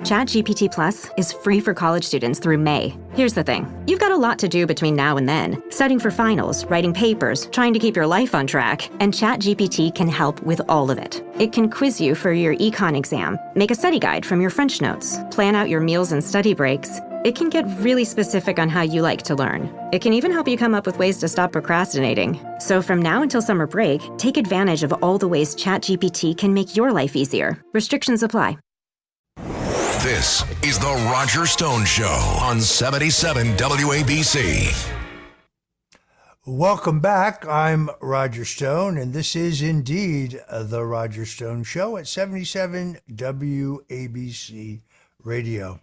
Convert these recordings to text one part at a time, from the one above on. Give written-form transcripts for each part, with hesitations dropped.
ChatGPT Plus is free for college students through May. Here's the thing. You've got a lot to do between now and then. Studying for finals, writing papers, trying to keep your life on track, and ChatGPT can help with all of it. It can quiz you for your econ exam, make a study guide from your French notes, plan out your meals and study breaks. It can get really specific on how you like to learn. It can even help you come up with ways to stop procrastinating. So from now until summer break, take advantage of all the ways ChatGPT can make your life easier. Restrictions apply. This is The Roger Stone Show on 77 WABC. Welcome back. I'm Roger Stone, and this is indeed The Roger Stone Show at 77 WABC Radio.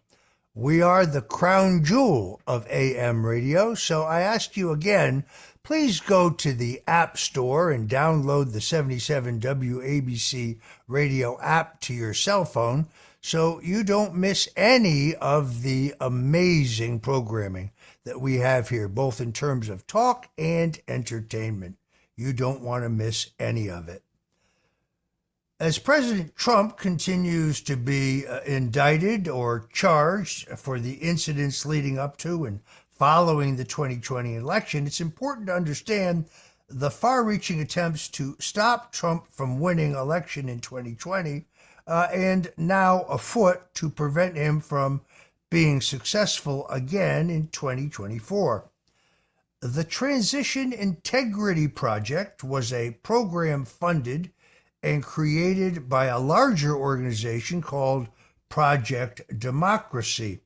We are the crown jewel of AM radio, so I ask you again, please go to the App Store and download the 77 WABC Radio app to your cell phone so you don't miss any of the amazing programming that we have here, both in terms of talk and entertainment. You don't want to miss any of it. As President Trump continues to be indicted or charged for the incidents leading up to and following the 2020 election, it's important to understand the far-reaching attempts to stop Trump from winning election in 2020 and now afoot to prevent him from being successful again in 2024. The Transition Integrity Project was a program funded and created by a larger organization called Project Democracy.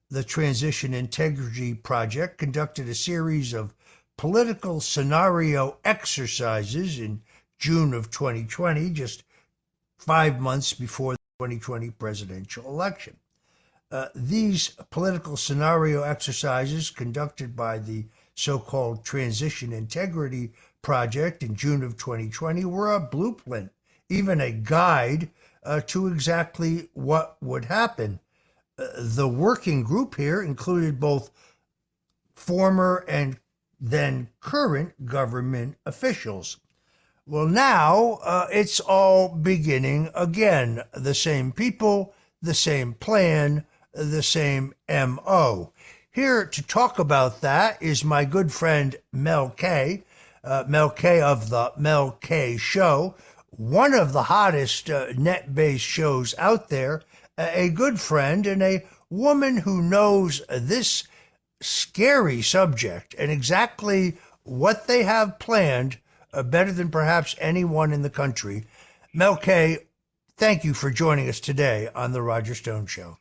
The Transition Integrity Project conducted a series of political scenario exercises in June of 2020, just 5 months before the 2020 presidential election. These political scenario exercises conducted by the so-called Transition Integrity Project in June of 2020 were a blueprint, even a guide to exactly what would happen. The working group here included both former and then current government officials. Well, now it's all beginning again. The same people, the same plan, the same MO. Here to talk about that is my good friend Mel K. Mel K of the Mel K Show, one of the hottest net-based shows out there, a good friend and a woman who knows this scary subject and exactly what they have planned better than perhaps anyone in the country. Mel K, thank you for joining us today on The Roger Stone Show.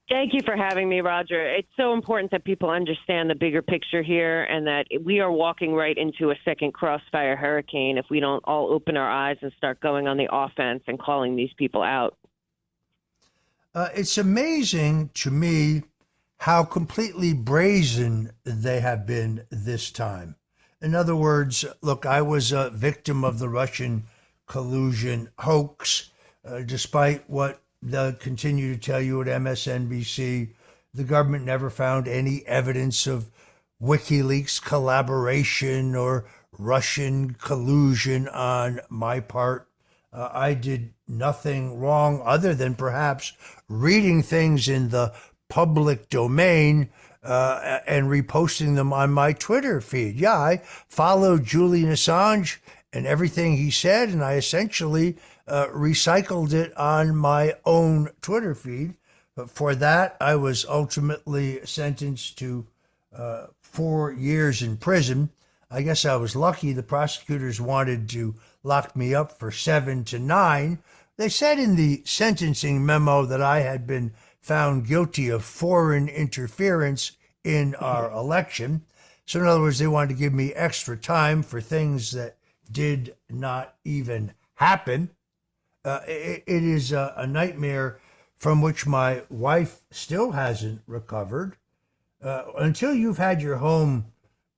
Thank you for having me, Roger. It's so important that people understand the bigger picture here and that we are walking right into a second crossfire hurricane if we don't all open our eyes and start going on the offense and calling these people out. It's amazing to me how completely brazen they have been this time. In other words, look, I was a victim of the Russian collusion hoax, despite what they'll continue to tell you at MSNBC. The government never found any evidence of WikiLeaks collaboration or Russian collusion on my part. I did nothing wrong other than perhaps reading things in the public domain and reposting them on my Twitter feed. Yeah, I followed Julian Assange and everything he said, and I essentially recycled it on my own Twitter feed. But for that, I was ultimately sentenced to 4 years in prison. I guess I was lucky. The prosecutors wanted to lock me up for 7 to 9. They said in the sentencing memo that I had been found guilty of foreign interference in our election. So in other words, they wanted to give me extra time for things that did not even happen. It is a nightmare from which my wife still hasn't recovered. Until you've had your home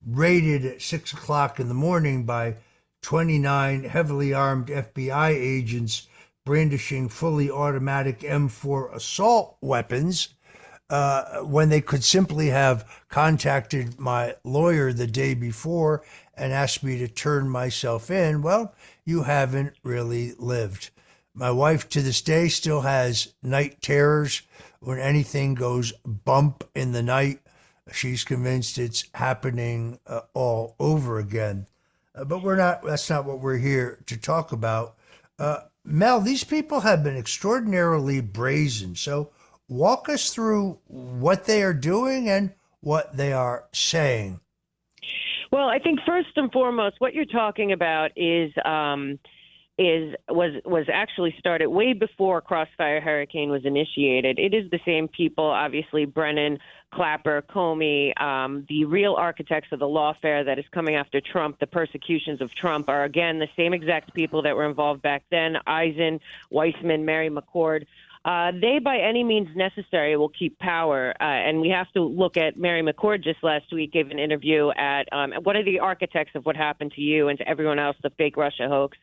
raided at 6 o'clock in the morning by 29 heavily armed FBI agents brandishing fully automatic M4 assault weapons, when they could simply have contacted my lawyer the day before and asked me to turn myself in, well, you haven't really lived. My wife to this day still has night terrors when anything goes bump in the night. She's convinced it's happening all over again. But that's not what we're here to talk about. Mel, these people have been extraordinarily brazen. So walk us through what they are doing and what they are saying. Well, I think first and foremost, what you're talking about was actually started way before Crossfire Hurricane was initiated. It is the same people, obviously, Brennan, Clapper, Comey, the real architects of the lawfare that is coming after Trump, the persecutions of Trump, are, again, the same exact people that were involved back then, Eisen, Weissman, Mary McCord. They, by any means necessary, will keep power. And we have to look at Mary McCord just last week gave an interview at what are the architects of what happened to you and to everyone else, the fake Russia hoax.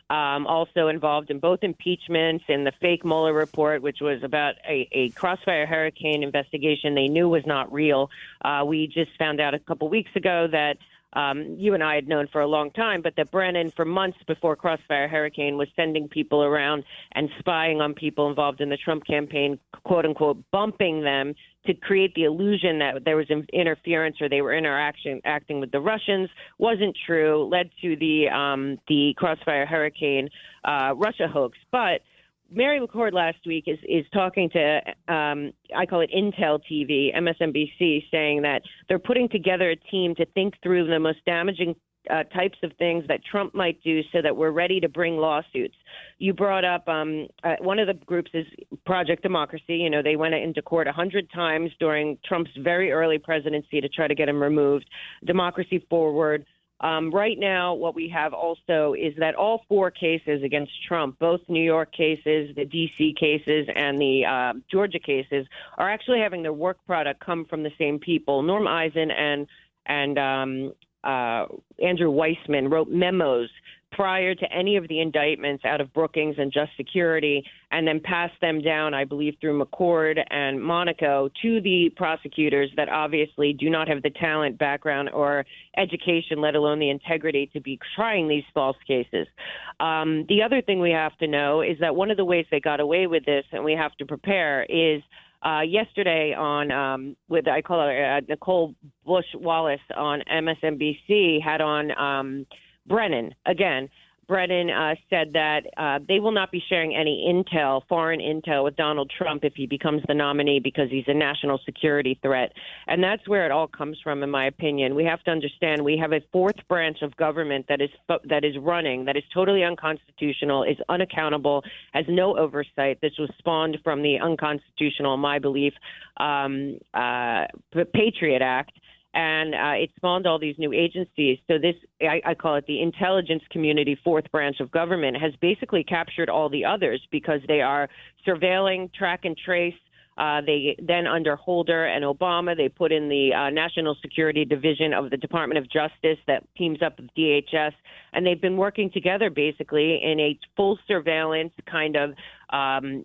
Also involved in both impeachments and the fake Mueller report, which was about a Crossfire Hurricane investigation they knew was not real. We just found out a couple weeks ago that you and I had known for a long time, but that Brennan, for months before Crossfire Hurricane, was sending people around and spying on people involved in the Trump campaign, quote unquote, bumping them to create the illusion that there was interference or they were acting with the Russians. Wasn't true. Led to the Crossfire Hurricane Russia hoax. But Mary McCord last week is talking to, I call it Intel TV, MSNBC, saying that they're putting together a team to think through the most damaging types of things that Trump might do so that we're ready to bring lawsuits. You brought up one of the groups is Project Democracy. You know, they went into court 100 times during Trump's very early presidency to try to get him removed. Democracy Forward. Right now, what we have also is that all four cases against Trump, both New York cases, the D.C. cases, and the Georgia cases, are actually having their work product come from the same people. Norm Eisen and Andrew Weissman wrote memos prior to any of the indictments out of Brookings and Just Security, and then passed them down, I believe, through McCord and Monaco to the prosecutors that obviously do not have the talent, background, or education, let alone the integrity to be trying these false cases. The other thing we have to know is that one of the ways they got away with this, and we have to prepare, is yesterday on with I call her Nicole Bush Wallace on MSNBC had on Brennan again. Brennan said that they will not be sharing any intel, foreign intel, with Donald Trump if he becomes the nominee because he's a national security threat. And that's where it all comes from, in my opinion. We have to understand we have a fourth branch of government that is running, that is totally unconstitutional, is unaccountable, has no oversight. This was spawned from the unconstitutional, in my belief, Patriot Act. And it spawned all these new agencies. So this, I call it the intelligence community, fourth branch of government, has basically captured all the others because they are surveilling, track and trace. They then, under Holder and Obama, they put in the National Security Division of the Department of Justice that teams up with DHS. And they've been working together basically in a full surveillance kind of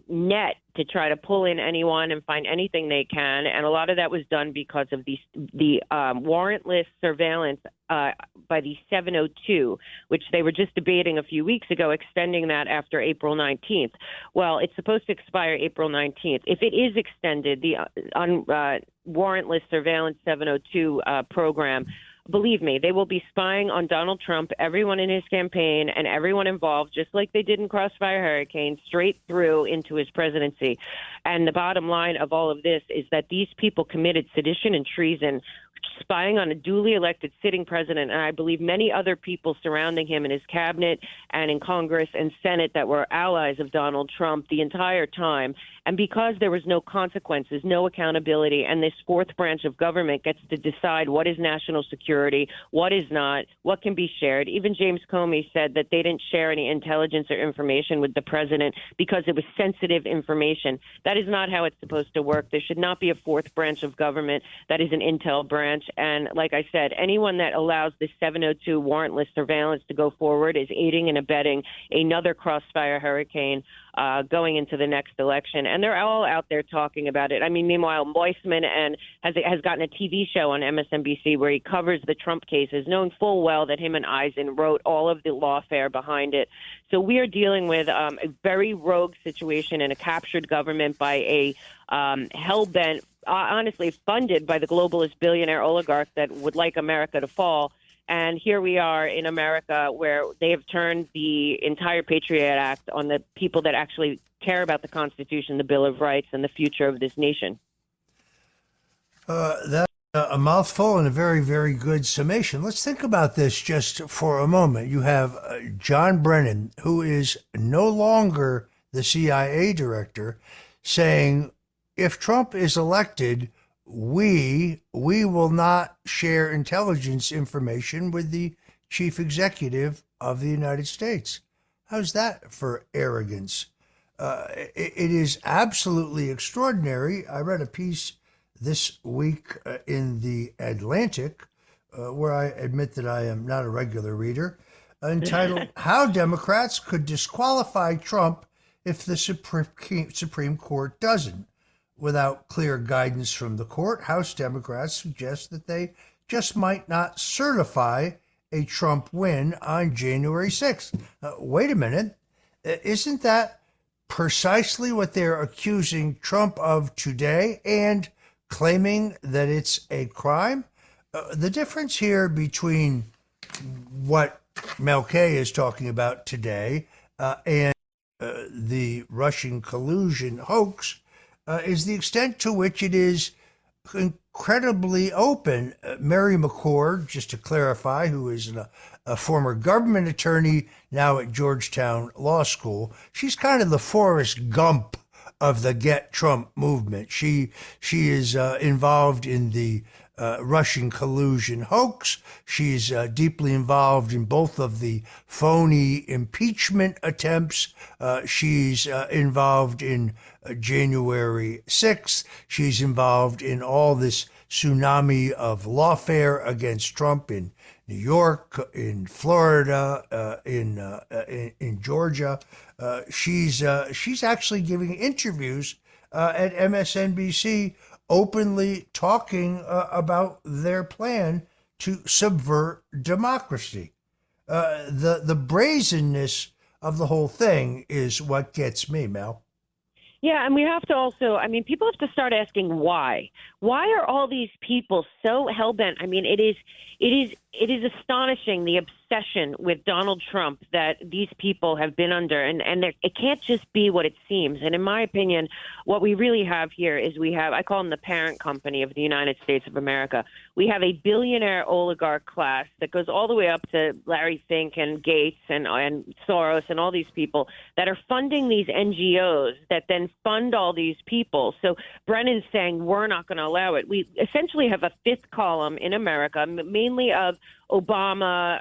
net to try to pull in anyone and find anything they can. And a lot of that was done because of the warrantless surveillance by the 702, which they were just debating a few weeks ago, extending that after April 19th. Well, it's supposed to expire April 19th. If it is extended, the warrantless surveillance 702 program, believe me, they will be spying on Donald Trump, everyone in his campaign, and everyone involved, just like they did in Crossfire Hurricane, straight through into his presidency. And the bottom line of all of this is that these people committed sedition and treason, spying on a duly elected sitting president, and I believe many other people surrounding him in his cabinet and in Congress and Senate that were allies of Donald Trump the entire time. And because there was no consequences, no accountability, and this fourth branch of government gets to decide what is national security, what is not, what can be shared. Even James Comey said that they didn't share any intelligence or information with the president because it was sensitive information. That is not how it's supposed to work. There should not be a fourth branch of government that is an intel branch. branch. And like I said, anyone that allows this 702 warrantless surveillance to go forward is aiding and abetting another crossfire hurricane going into the next election. And they're all out there talking about it. I mean, meanwhile, Moisman has gotten a TV show on MSNBC where he covers the Trump cases, knowing full well that him and Eisen wrote all of the lawfare behind it. So we are dealing with a very rogue situation in a captured government by a hell-bent, honestly funded by the globalist billionaire oligarch that would like America to fall. And here we are in America where they have turned the entire Patriot Act on the people that actually care about the Constitution, the Bill of Rights, and the future of this nation. That's a mouthful and a very, very good summation. Let's think about this just for a moment. You have John Brennan, who is no longer the CIA director, saying, if Trump is elected, we will not share intelligence information with the chief executive of the United States. How's that for arrogance? It is absolutely extraordinary. I read a piece this week in the Atlantic, where I admit that I am not a regular reader, entitled How Democrats Could Disqualify Trump If the Supreme Court Doesn't. Without clear guidance from the court, House Democrats suggest that they just might not certify a Trump win on January 6th. Wait a minute. Isn't that precisely what they're accusing Trump of today and claiming that it's a crime? The difference here between what Melke is talking about today and the Russian collusion hoax is the extent to which it is incredibly open. Mary McCord, just to clarify, who is a former government attorney now at Georgetown Law School, she's kind of the Forrest Gump of the Get Trump movement. She is involved in the Russian collusion hoax. She's deeply involved in both of the phony impeachment attempts. She's involved in January 6th. She's involved in all this tsunami of lawfare against Trump in New York, in Florida, in Georgia. She's actually giving interviews at MSNBC, openly talking about their plan to subvert democracy. The brazenness of the whole thing is what gets me, Mel. Yeah, and we have to also, I mean, people have to start asking why. Why are all these people so hell-bent? I mean, it is astonishing, the obsession with Donald Trump that these people have been under, and it can't just be what it seems. And in my opinion, what we really have here is I call them the parent company of the United States of America. We have a billionaire oligarch class that goes all the way up to Larry Fink and Gates and Soros and all these people that are funding these NGOs that then fund all these people. So Brennan's saying we're not going to allow it. We essentially have a fifth column in America, mainly of Obama,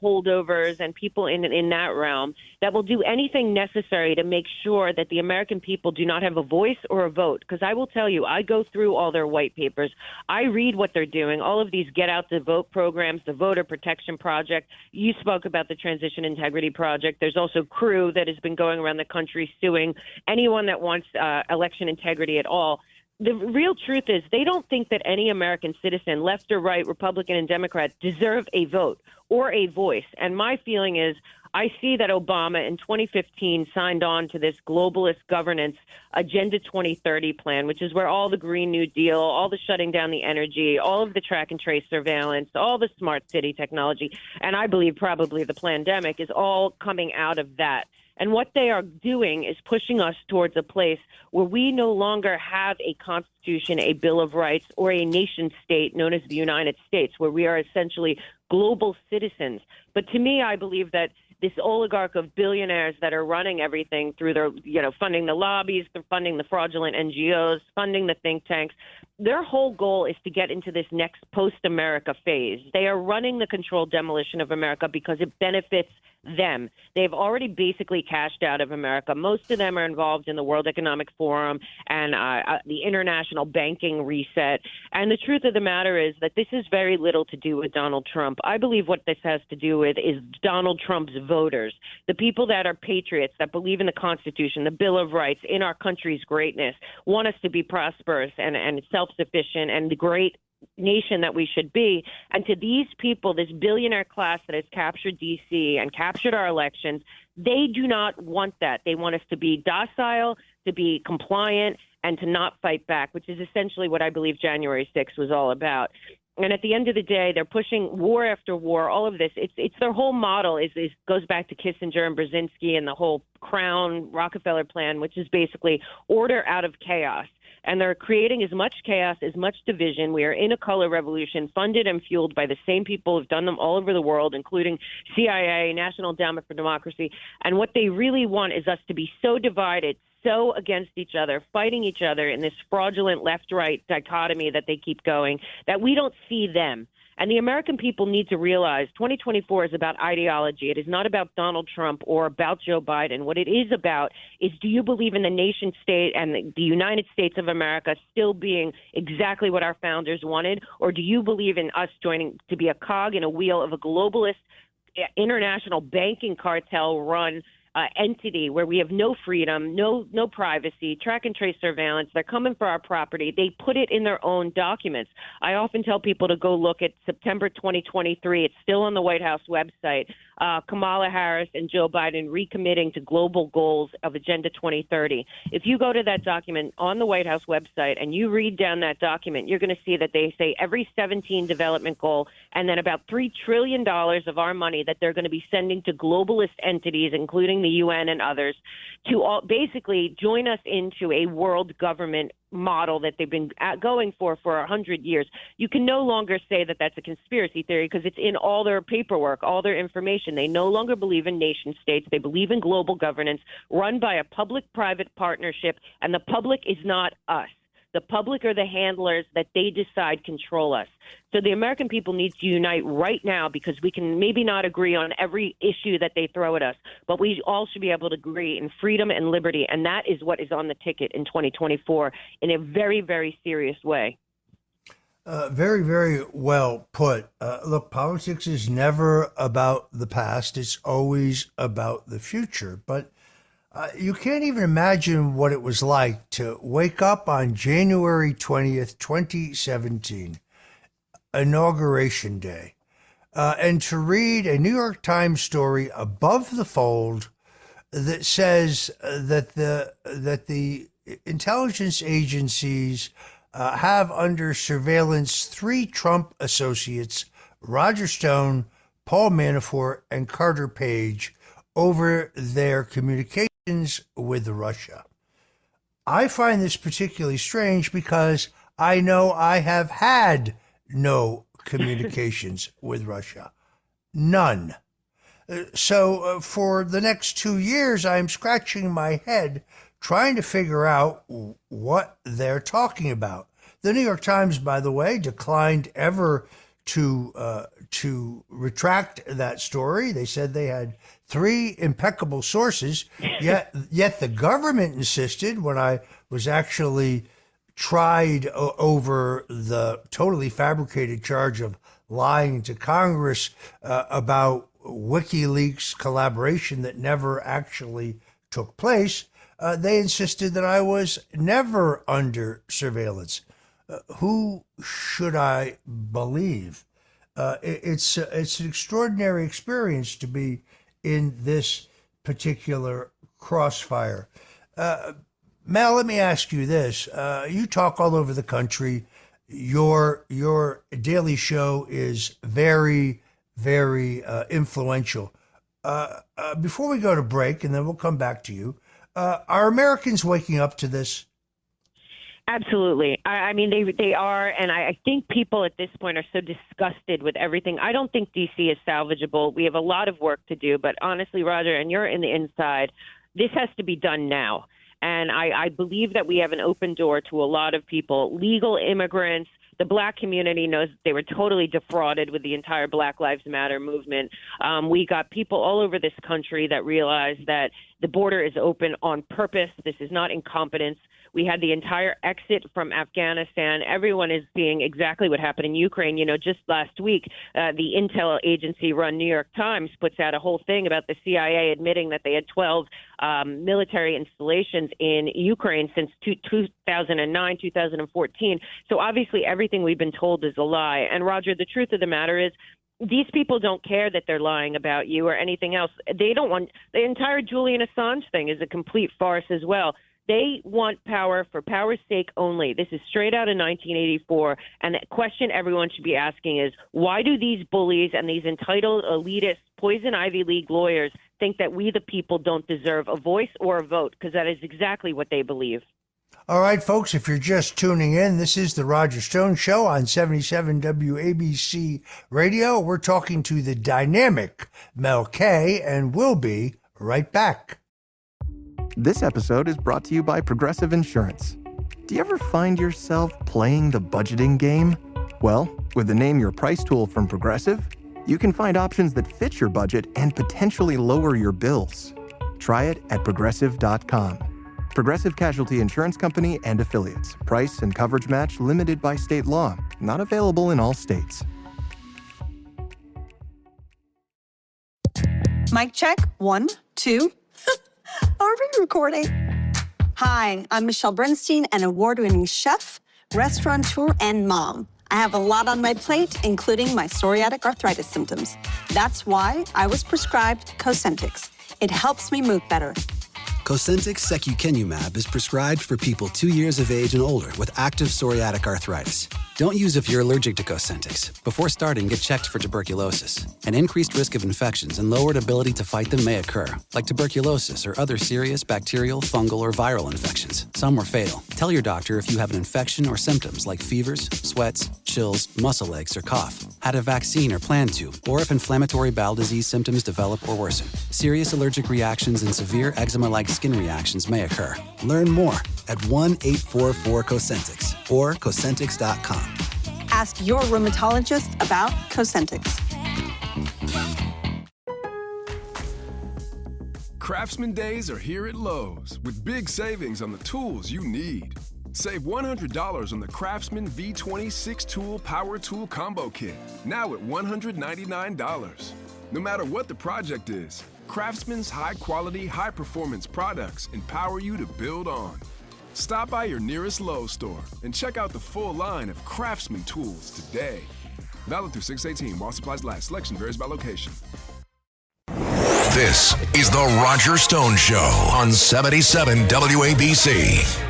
holdovers and people in that realm that will do anything necessary to make sure that the American people do not have a voice or a vote. Because I will tell you, I go through all their white papers. I read what they're doing, all of these get out the vote programs, the Voter Protection Project. You spoke about the Transition Integrity Project. There's also Crew that has been going around the country suing anyone that wants election integrity at all. The real truth is they don't think that any American citizen, left or right, Republican and Democrat, deserve a vote or a voice. And my feeling is I see that Obama in 2015 signed on to this globalist governance Agenda 2030 plan, which is where all the Green New Deal, all the shutting down the energy, all of the track and trace surveillance, all the smart city technology, and I believe probably the pandemic is all coming out of that. And what they are doing is pushing us towards a place where we no longer have a constitution, a Bill of Rights, or a nation state known as the United States, where we are essentially global citizens. But to me, I believe that this oligarch of billionaires that are running everything through their, funding the lobbies, they're funding the fraudulent NGOs, funding the think tanks. Their whole goal is to get into this next post-America phase. They are running the controlled demolition of America because it benefits them. They've already basically cashed out of America. Most of them are involved in the World Economic Forum and the international banking reset. And the truth of the matter is that this has very little to do with Donald Trump. I believe what this has to do with is Donald Trump's voters, the people that are patriots, that believe in the Constitution, the Bill of Rights, in our country's greatness, want us to be prosperous and self-sufficient and the great nation that we should be. And to these people, this billionaire class that has captured D.C. and captured our elections, they do not want that. They want us to be docile, to be compliant, and to not fight back, which is essentially what I believe January 6th was all about. And at the end of the day, they're pushing war after war. All of this, it's their whole model is goes back to Kissinger and Brzezinski and the whole Crown Rockefeller plan, which is basically order out of chaos. And they're creating as much chaos, as much division. We are in a color revolution funded and fueled by the same people who've done them all over the world, including CIA, National Endowment for Democracy. And what they really want is us to be so divided, so against each other, fighting each other in this fraudulent left-right dichotomy that they keep going, that we don't see them. And the American people need to realize 2024 is about ideology. It is not about Donald Trump or about Joe Biden. What it is about is, do you believe in the nation state and the United States of America still being exactly what our founders wanted? Or do you believe in us joining to be a cog in a wheel of a globalist international banking cartel run entity where we have no freedom, no privacy, track and trace surveillance? They're coming for our property. They put it in their own documents. I often tell people to go look at September 2023. It's still on the White House website. Kamala Harris and Joe Biden recommitting to global goals of Agenda 2030. If you go to that document on the White House website and you read down that document, you're going to see that they say every 17 development goal and then about $3 trillion of our money that they're going to be sending to globalist entities, including the UN and others, to basically join us into a world government model that they've been going for 100 years. You can no longer say that that's a conspiracy theory because it's in all their paperwork, all their information. They no longer believe in nation states. They believe in global governance run by a public-private partnership, and the public is not us. The public are the handlers that they decide control us. So the American people need to unite right now, because we can maybe not agree on every issue that they throw at us, but we all should be able to agree in freedom and liberty. And that is what is on the ticket in 2024 in a very, very serious way. Very, very well put. Look, politics is never about the past. It's always about the future. But you can't even imagine what it was like to wake up on January 20th, 2017, Inauguration Day, and to read a New York Times story above the fold that says that the intelligence agencies have under surveillance 3 Trump associates, Roger Stone, Paul Manafort, and Carter Page, over their communications with Russia. I find this particularly strange because I know I have had no communications with Russia. None. So for the next 2 years, I'm scratching my head trying to figure out what they're talking about. The New York Times, by the way, declined ever to retract that story. They said they had 3 impeccable sources, yet the government insisted, when I was actually tried over the totally fabricated charge of lying to Congress about WikiLeaks collaboration that never actually took place, they insisted that I was never under surveillance. Who should I believe? It's an extraordinary experience to be in this particular crossfire. Mel, let me ask you this. You talk all over the country. Your daily show is very, very influential. Before we go to break, and then we'll come back to you, are Americans waking up to this? Absolutely. I mean, they are. And I think people at this point are so disgusted with everything. I don't think D.C. is salvageable. We have a lot of work to do. But honestly, Roger, and you're in the inside, this has to be done now. And I believe that we have an open door to a lot of people, legal immigrants, The Black community knows they were totally defrauded with the entire Black Lives Matter movement. We got people all over this country that realize that the border is open on purpose. This is not incompetence. We had the entire exit from Afghanistan. Everyone is seeing exactly what happened in Ukraine. Just last week, the intel agency-run New York Times puts out a whole thing about the CIA admitting that they had 12 military installations in Ukraine since 2009, 2014. So obviously everything we've been told is a lie. And Roger, the truth of the matter is, these people don't care that they're lying about you or anything else. They don't want the entire Julian Assange thing is a complete farce as well. They want power for power's sake only. This is straight out of 1984. And the question everyone should be asking is, why do these bullies and these entitled elitist poison Ivy League lawyers think that we the people don't deserve a voice or a vote? Because that is exactly what they believe. All right, folks, if you're just tuning in, this is the Roger Stone Show on 77 WABC Radio. We're talking to the dynamic Mel K, and we'll be right back. This episode is brought to you by Progressive Insurance. Do you ever find yourself playing the budgeting game? Well, with the Name Your Price tool from Progressive, you can find options that fit your budget and potentially lower your bills. Try it at Progressive.com. Progressive Casualty Insurance Company and Affiliates. Price and coverage match limited by state law. Not available in all states. Mic check. 1, 2. Are we recording? Hi, I'm Michelle Bernstein, an award-winning chef, restaurateur, and mom. I have a lot on my plate, including my psoriatic arthritis symptoms. That's why I was prescribed Cosentyx. It helps me move better. Cosentyx secukinumab is prescribed for people 2 years of age and older with active psoriatic arthritis. Don't use if you're allergic to Cosentyx. Before starting, get checked for tuberculosis. An increased risk of infections and lowered ability to fight them may occur, like tuberculosis or other serious bacterial, fungal, or viral infections. Some were fatal. Tell your doctor if you have an infection or symptoms like fevers, sweats, chills, muscle aches, or cough, had a vaccine or plan to, or if inflammatory bowel disease symptoms develop or worsen. Serious allergic reactions and severe eczema-like skin reactions may occur. Learn more at 1-844-COSENTYX or Cosentyx.com. Ask your rheumatologist about Cosentyx. Craftsman Days are here at Lowe's with big savings on the tools you need. Save $100 on the Craftsman V20 6-tool Power Tool Combo Kit, now at $199. No matter what the project is, Craftsman's high-quality, high-performance products empower you to build on. Stop by your nearest Lowe's store and check out the full line of Craftsman tools today. Valid through 6/18 while supplies last. Selection varies by location. This is the Roger Stone Show on 77 WABC.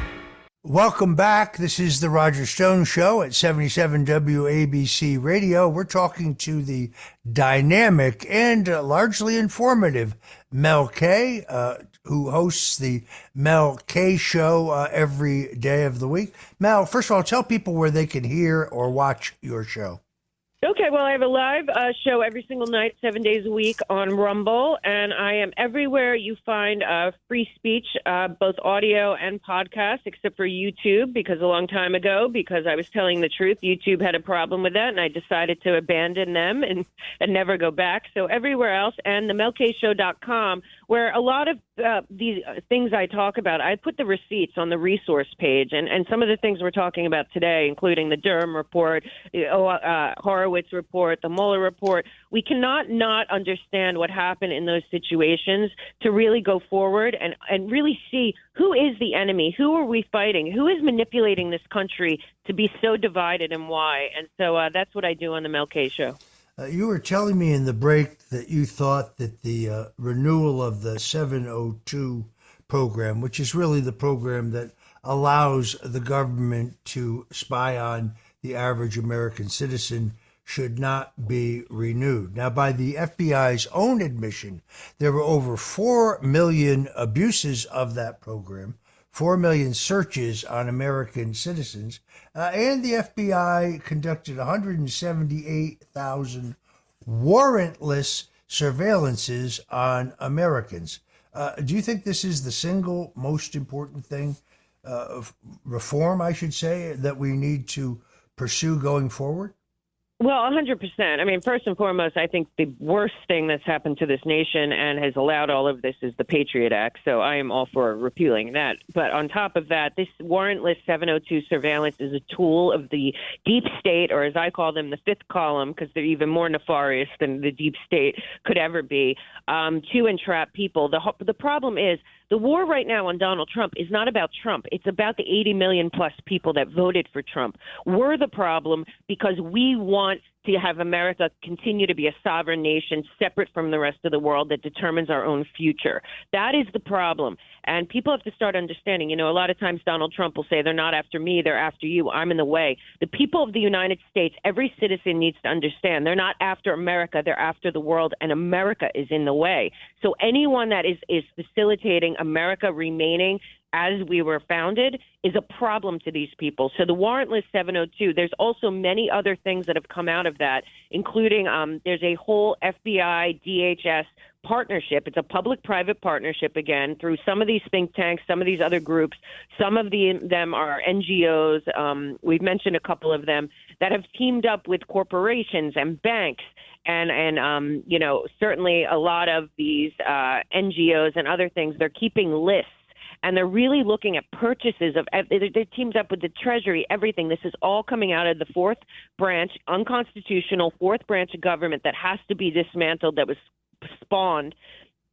Welcome back. This is the Roger Stone Show at 77 WABC Radio. We're talking to the dynamic and largely informative Mel K, who hosts the Mel K Show every day of the week. Mel, first of all, tell people where they can hear or watch your show. Okay, well, I have a live show every single night, 7 days a week on Rumble, and I am everywhere you find free speech, both audio and podcast, except for YouTube, because a long time ago, because I was telling the truth, YouTube had a problem with that, and I decided to abandon them and never go back. So everywhere else, and themelkshow.com, where a lot of these things I talk about, I put the receipts on the resource page, and some of the things we're talking about today, including the Durham report, Horowitz report, the Mueller report. We cannot not understand what happened in those situations to really go forward and really see who is the enemy, who are we fighting, who is manipulating this country to be so divided, and why. And so that's what I do on the Mel K Show. You were telling me in the break that you thought that the renewal of the 702 program, which is really the program that allows the government to spy on the average American citizen, should not be renewed. Now, by the FBI's own admission, there were over 4 million abuses of that program, 4 million searches on American citizens, and the FBI conducted 178,000 warrantless surveillances on Americans. Do you think this is the single most important thing, reform, I should say, that we need to pursue going forward? Well, 100%. I mean, first and foremost, I think the worst thing that's happened to this nation and has allowed all of this is the Patriot Act. So I am all for repealing that. But on top of that, this warrantless 702 surveillance is a tool of the deep state, or as I call them, the fifth column, because they're even more nefarious than the deep state could ever be, to entrap people. The problem is, the war right now on Donald Trump is not about Trump. It's about the 80 million plus people that voted for Trump. We're the problem because we want to have America continue to be a sovereign nation separate from the rest of the world that determines our own future. That is the problem. And people have to start understanding, a lot of times Donald Trump will say, they're not after me, they're after you. I'm in the way. The people of the United States, every citizen needs to understand they're not after America, they're after the world, and America is in the way. So anyone that is facilitating America remaining as we were founded is a problem to these people. So the warrantless 702, there's also many other things that have come out of that, including there's a whole FBI, DHS partnership. It's a public-private partnership, again, through some of these think tanks, some of these other groups. Some of them are NGOs. We've mentioned a couple of them that have teamed up with corporations and banks. And certainly a lot of these NGOs and other things, they're keeping lists. And they're really looking at purchases of, they're teamed up with the Treasury, everything. This is all coming out of the fourth branch, unconstitutional fourth branch of government that has to be dismantled, that was spawned.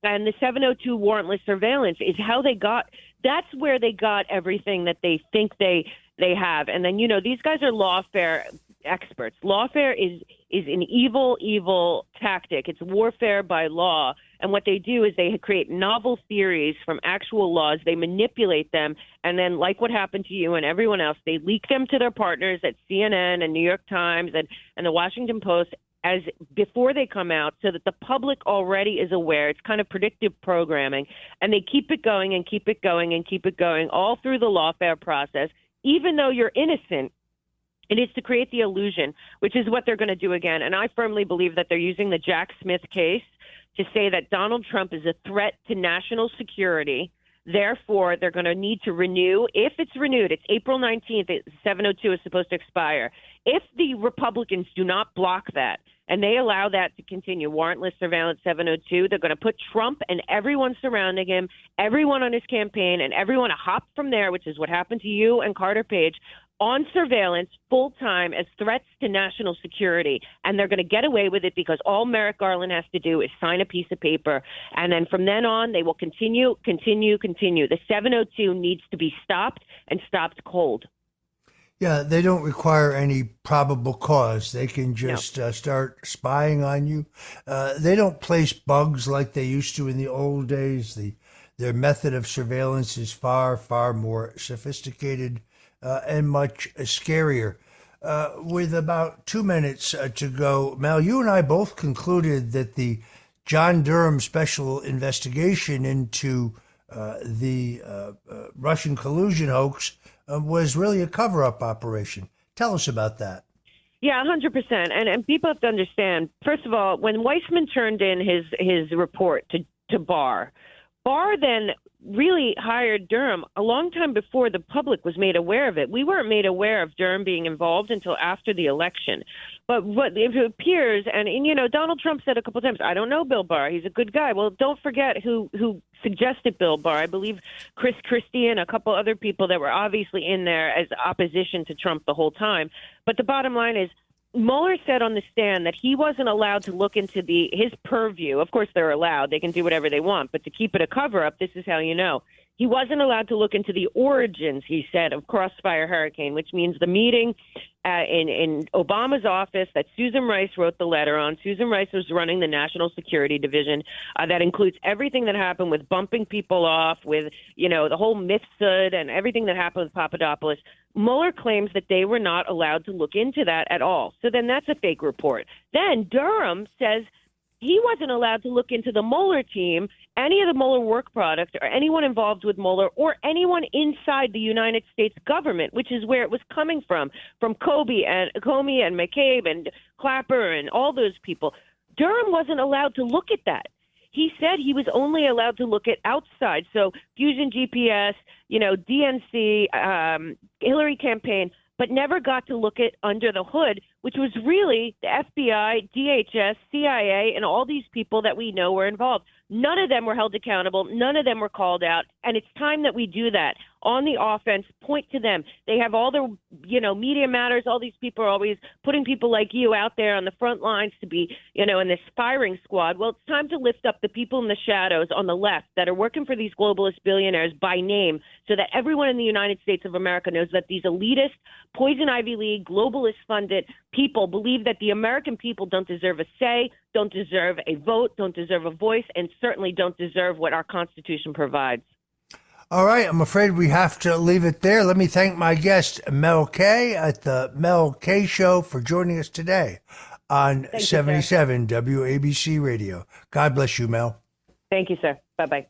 And the 702 warrantless surveillance is how they got, that's where they got everything that they think they have. And then, these guys are lawfare experts. Lawfare is an evil tactic. It's warfare by law. And what they do is they create novel theories from actual laws. They manipulate them. And then, like what happened to you and everyone else, they leak them to their partners at CNN and New York Times and the Washington Post as before they come out, so that the public already is aware. It's kind of predictive programming. And they keep it going and keep it going and keep it going all through the lawfare process, even though you're innocent. It is to create the illusion, which is what they're going to do again. And I firmly believe that they're using the Jack Smith case to say that Donald Trump is a threat to national security. Therefore, they're going to need to renew. If it's renewed, it's April 19th, 702 is supposed to expire. If the Republicans do not block that and they allow that to continue, warrantless surveillance 702, they're going to put Trump and everyone surrounding him, everyone on his campaign, and everyone a hop from there, which is what happened to you and Carter Page, on surveillance full-time as threats to national security. And they're going to get away with it because all Merrick Garland has to do is sign a piece of paper. And then from then on, they will continue. The 702 needs to be stopped and stopped cold. Yeah, they don't require any probable cause. They can just start spying on you. They don't place bugs like they used to in the old days. Their method of surveillance is far, far more sophisticated and much scarier. With about 2 minutes to go, Mel, you and I both concluded that the John Durham special investigation into the Russian collusion hoax was really a cover-up operation. Tell us about that. Yeah, 100%. And people have to understand, first of all, when Weissman turned in his report to Barr then really hired Durham a long time before the public was made aware of it. We weren't made aware of Durham being involved until after the election. But what it appears, and Donald Trump said a couple of times, I don't know Bill Barr. He's a good guy. Well, don't forget who suggested Bill Barr. I believe Chris Christie and a couple other people that were obviously in there as opposition to Trump the whole time. But the bottom line is, Mueller said on the stand that he wasn't allowed to look into his purview. Of course, they're allowed. They can do whatever they want. But to keep it a cover-up, this is how you know. He wasn't allowed to look into the origins, he said, of Crossfire Hurricane, which means the meeting in Obama's office that Susan Rice wrote the letter on. Susan Rice was running the National Security Division. That includes everything that happened with bumping people off, with, the whole Mifsud and everything that happened with Papadopoulos. Mueller claims that they were not allowed to look into that at all. So then that's a fake report. Then Durham says he wasn't allowed to look into the Mueller team, any of the Mueller work product, or anyone involved with Mueller, or anyone inside the United States government, which is where it was coming from Comey and McCabe and Clapper and all those people. Durham wasn't allowed to look at that. he said he was only allowed to look at outside. So Fusion GPS, DNC, Hillary campaign, but never got to look at under the hood, which was really the FBI, DHS, CIA, and all these people that we know were involved. None of them were held accountable. None of them were called out. And it's time that we do that. On the offense, point to them. They have all the, Media Matters. All these people are always putting people like you out there on the front lines to be, in this firing squad. Well, it's time to lift up the people in the shadows on the left that are working for these globalist billionaires by name so that everyone in the United States of America knows that these elitist, poison Ivy League, globalist-funded people believe that the American people don't deserve a say, don't deserve a vote, don't deserve a voice, and certainly don't deserve what our Constitution provides. All right, I'm afraid we have to leave it there. Let me thank my guest, Mel K at the Mel K Show, for joining us today on 77 WABC Radio. God bless you, Mel. Thank you, sir. Bye-bye.